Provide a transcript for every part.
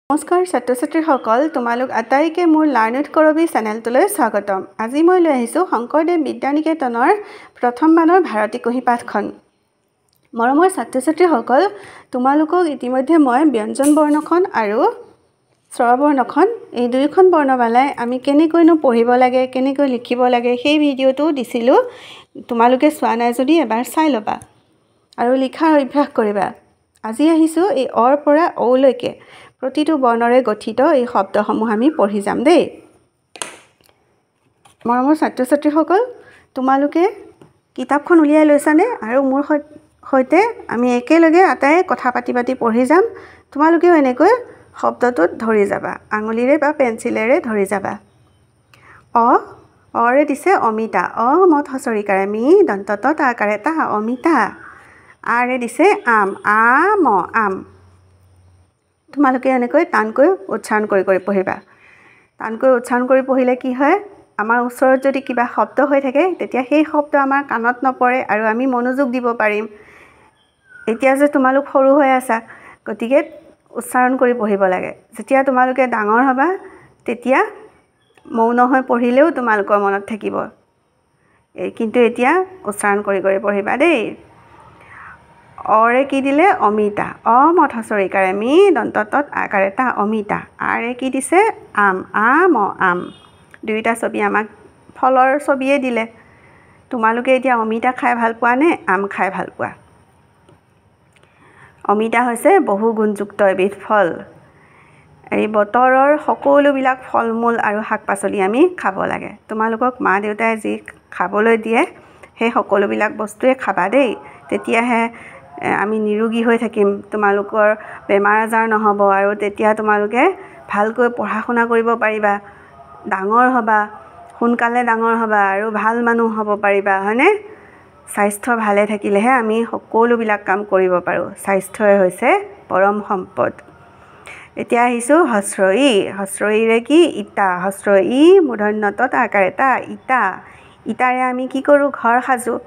নমস্কাৰ ছাত্ৰ-ছাত্ৰীসকল তোমালোক আটাইকে মোৰ লাৰ্ণ উইথ কৰবী চেনেলটোলৈ স্বাগতম। আজি মই লৈ আহিছোঁ শংকৰদেৱ বিদ্যানিকেতনৰ প্ৰথম মানৰ ভাৰতী কুঁহি পাঠখন। মৰমৰ ছাত্ৰ-ছাত্ৰীসকল তোমালোকক ইতিমধ্যে মই ব্যঞ্জন বৰ্ণখন আৰু স্বৰবৰ্ণখন এই দুয়োখন বৰ্ণমালাই আমি কেনেকৈনো পঢ়িব লাগে কেনেকৈ লিখিব লাগে সেই ভিডিঅ'টো দিছিলোঁ। তোমালোকে চোৱা নাই যদি এবাৰ চাই ল'বা আৰু লিখাৰ অভ্যাস কৰিবা। আজি আহিছোঁ এই অৰ পৰা ঔলৈকে প্ৰতিটো বৰ্ণৰে গঠিত এই শব্দসমূহ আমি পঢ়ি যাম দেই। মৰমৰ ছাত্ৰ-ছাত্ৰীসকল তোমালোকে কিতাপখন উলিয়াই লৈছানে? আৰু মোৰ সৈতে আমি একেলগে আটাই কথা পাতি পঢ়ি যাম। তোমালোকেও এনেকৈ শব্দটোত ধৰি যাবা, আঙুলিৰে বা পেঞ্চিলেৰে ধৰি যাবা। অৰে দিছে অমিতা, মত হচৰিকাৰে মি দন্তত আকাৰে তা অমিতা। আৰে দিছে আম, আম। তোমালোকে এনেকৈ টানকৈ উচ্চাৰণ কৰি পঢ়িবা। টানকৈ উচ্চাৰণ কৰি পঢ়িলে কি হয়, আমাৰ ওচৰত যদি কিবা শব্দ হৈ থাকে তেতিয়া সেই শব্দ আমাৰ কাণত নপৰে আৰু আমি মনোযোগ দিব পাৰিম। এতিয়া যে তোমালোক সৰু হৈ আছা গতিকে উচ্চাৰণ কৰি পঢ়িব লাগে। যেতিয়া তোমালোকে ডাঙৰ হ'বা তেতিয়া মৌন হৈ পঢ়িলেও তোমালোকৰ মনত থাকিব। কিন্তু এতিয়া উচ্চাৰণ কৰি পঢ়িবা দেই। অৰে কি দিলে অমিতা, মত হচৰিকাৰে মি দন্তত আকাৰে তা অমিতা। আৰে কি দিছে আম, আম। দুয়োটা ছবি আমাক ফলৰ ছবিয়ে দিলে। তোমালোকে এতিয়া অমিতা খাই ভাল পোৱা নে আম খাই ভাল পোৱা? অমিতা হৈছে বহু গুণযুক্ত এবিধ ফল। এই বতৰৰ সকলোবিলাক ফল মূল আৰু শাক পাচলি আমি খাব লাগে। তোমালোকক মা দেউতাই যি খাবলৈ দিয়ে সেই সকলোবিলাক বস্তুৱে খাবা দেই। তেতিয়াহে আমি নিৰোগী হৈ থাকিম, তোমালোকৰ বেমাৰ আজাৰ নহ'ব আৰু তেতিয়া তোমালোকে ভালকৈ পঢ়া শুনা কৰিব পাৰিবা, ডাঙৰ হ'বা, সোনকালে ডাঙৰ হ'বা আৰু ভাল মানুহ হ'ব পাৰিবা, হয়নে? স্বাস্থ্য ভালে থাকিলেহে আমি সকলোবিলাক কাম কৰিব পাৰোঁ। স্বাস্থ্যই হৈছে পৰম সম্পদ। এতিয়া আহিছোঁ হস্ৰ-ই। হস্ৰ-ইৰে কি ইটা, হস্ৰ-ই মূৰ্ধন্যত আকাৰে তা ইটা। ইটাৰে আমি কি কৰোঁ, ঘৰ সাজোঁ।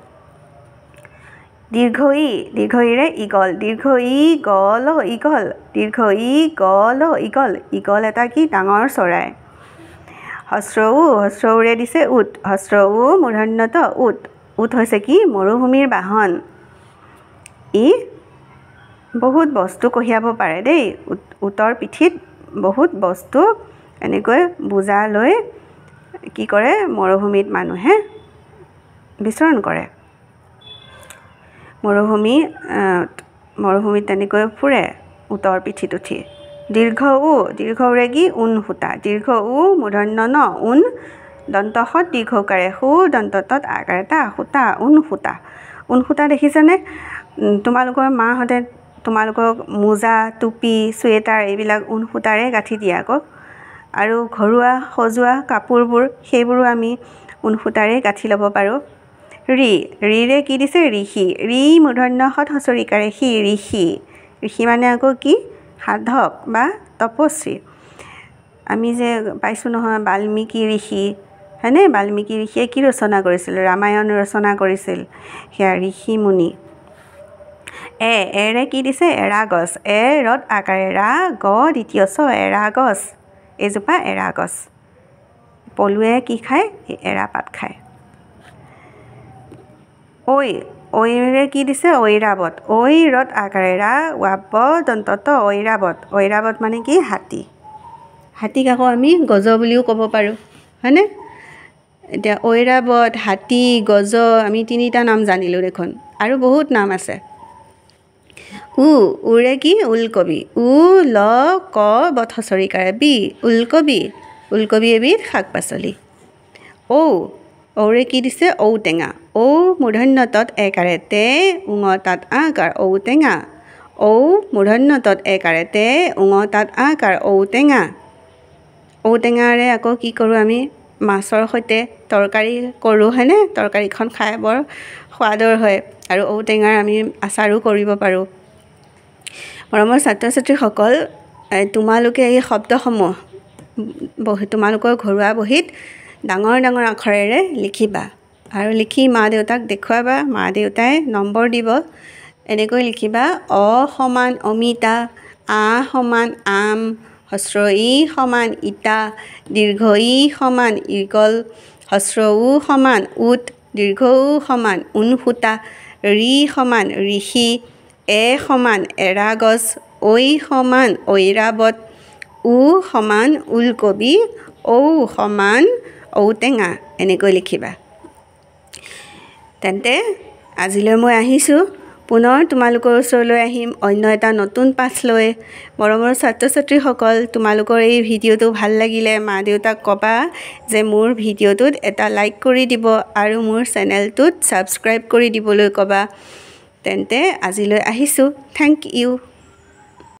দীৰ্ঘ-ই, দীৰ্ঘ-ইৰে ইগল, দীৰ্ঘ-ই গল ইগল, দীৰ্ঘ-ই গল ইগল। ইগল এটা কি ডাঙৰ চৰাই। হস্ৰ-উ, হস্ৰ-উৰে দিছে উট, হস্ৰ-উ মূৰ্ধন্যত উট। উট হৈছে কি মৰুভূমিৰ বাহন। ই বহুত বস্তু কঢ়িয়াব পাৰে দেই। উটৰ পিঠিত বহুত বস্তু এনেকৈ বোজা লৈ কি কৰে, মৰুভূমিত মানুহে বিচৰণ কৰে। মৰুভূমিত তেনেকৈ ফুৰে উটৰ পিঠিত উঠি। দীৰ্ঘ-উ, দীৰ্ঘ-উৰে কি ঊণ সূতা, দীৰ্ঘ-উ মূৰ্ধন্য ন ঊণ দন্তসৎ দীৰ্ঘকাৰে সু দন্তত আকাৰে তা সূতা, ঊণ সূতা। ঊণ সূতা দেখিছেনে? তোমালোকৰ মাহঁতে তোমালোকক মোজা, টুপি, চুৱেটাৰ এইবিলাক ঊণ সূতাৰে গাঁঠি দিয়ে আকৌ। আৰু ঘৰুৱা সজোৱা কাপোৰবোৰ সেইবোৰো আমি ঊণ সূতাৰে গাঁঠি ল'ব পাৰোঁ। ৰিৰে কি দিছে ঋষি, ৰি মূৰ্ধন্যসৎ হচৰিকাৰে সি, ঋষি। ঋষি মানে আকৌ কি সাধক বা তপস্বী। আমি যে পাইছোঁ নহয় বাল্মীকি ঋষি, হয়নে? বাল্মীকি ঋষিয়ে কি ৰচনা কৰিছিল, ৰামায়ণ ৰচনা কৰিছিল, সেয়া ঋষি মুনি। এৰে কি দিছে এৰা গছ, ৰত আকাৰে ৰা গ দ্বিতীয় ছ, এৰা গছ। এইজোপা এৰা গছ। পলুৱে কি খায়, এৰা পাত খায়। ঐৰে কি দিছে ঐৰাৱত, ৰত আকাৰে ৰা ৱাব্ব দন্তত ঐৰাৱত। ঐৰাৱত মানে কি হাতী। হাতীক আকৌ আমি গজ বুলিও ক'ব পাৰোঁ, হয়নে? এতিয়া ঐৰাৱত, হাতী, গজ আমি তিনিটা নাম জানিলোঁ দেখোন, আৰু বহুত নাম আছে। উৰে কি ওলকবি, ল ক বথ হচৰিকাৰে বি, ওলকবি। ওলকবি এবিধ শাক পাচলি। ঔৰে কি দিছে ঔটেঙা, মূৰ্ধন্যত একাৰে তে ঙ তাত আকাৰ ঔটেঙা। মূৰ্ধন্যত একাৰে তে ঙ তাত আকাৰ ঔটেঙা। ঔটেঙাৰে আকৌ কি কৰোঁ আমি, মাছৰ সৈতে তৰকাৰী কৰোঁ, হয়নে? তৰকাৰীখন খাই বৰ সোৱাদৰ হয় আৰু ঔটেঙাৰ আমি আচাৰো কৰিব পাৰোঁ। মৰমৰ ছাত্ৰ ছাত্ৰীসকল তোমালোকে এই শব্দসমূহ তোমালোকৰ ঘৰুৱা বহীত ডাঙৰ ডাঙৰ আখৰেৰে লিখিবা আৰু লিখি মা দেউতাক দেখুৱাবা। মা দেউতাই নম্বৰ দিব। এনেকৈ লিখিবা অ সমান অমিতা, আ সমান আম, হস্ৰ ই সমান ইটা দীৰ্ঘ ই সমান ইগল হস্ৰ উ সমান উট দীৰ্ঘ উ সমান ঊণসূতা ৰি সমান ঋষি এ সমান এৰাগছ ঐ সমান ঐৰাবত উ সমান ওলকবি ঔ সমান ঔটেঙা এনেকৈ লিখিবা তেন্তে আজিলৈ মই আহিছোঁ পুনৰ তোমালোকৰ ওচৰলৈ আহিম অন্য এটা নতুন পাঠ লৈ মৰমৰ ছাত্ৰ ছাত্ৰীসকল তোমালোকৰ এই ভিডিঅ'টো ভাল লাগিলে মা দেউতাক ক'বা যে মোৰ ভিডিঅ'টোত এটা লাইক কৰি দিব আৰু মোৰ চেনেলটোত ছাবস্ক্ৰাইব কৰি দিবলৈ ক'বা তেন্তে আজিলৈ আহিছোঁ থেংক ইউ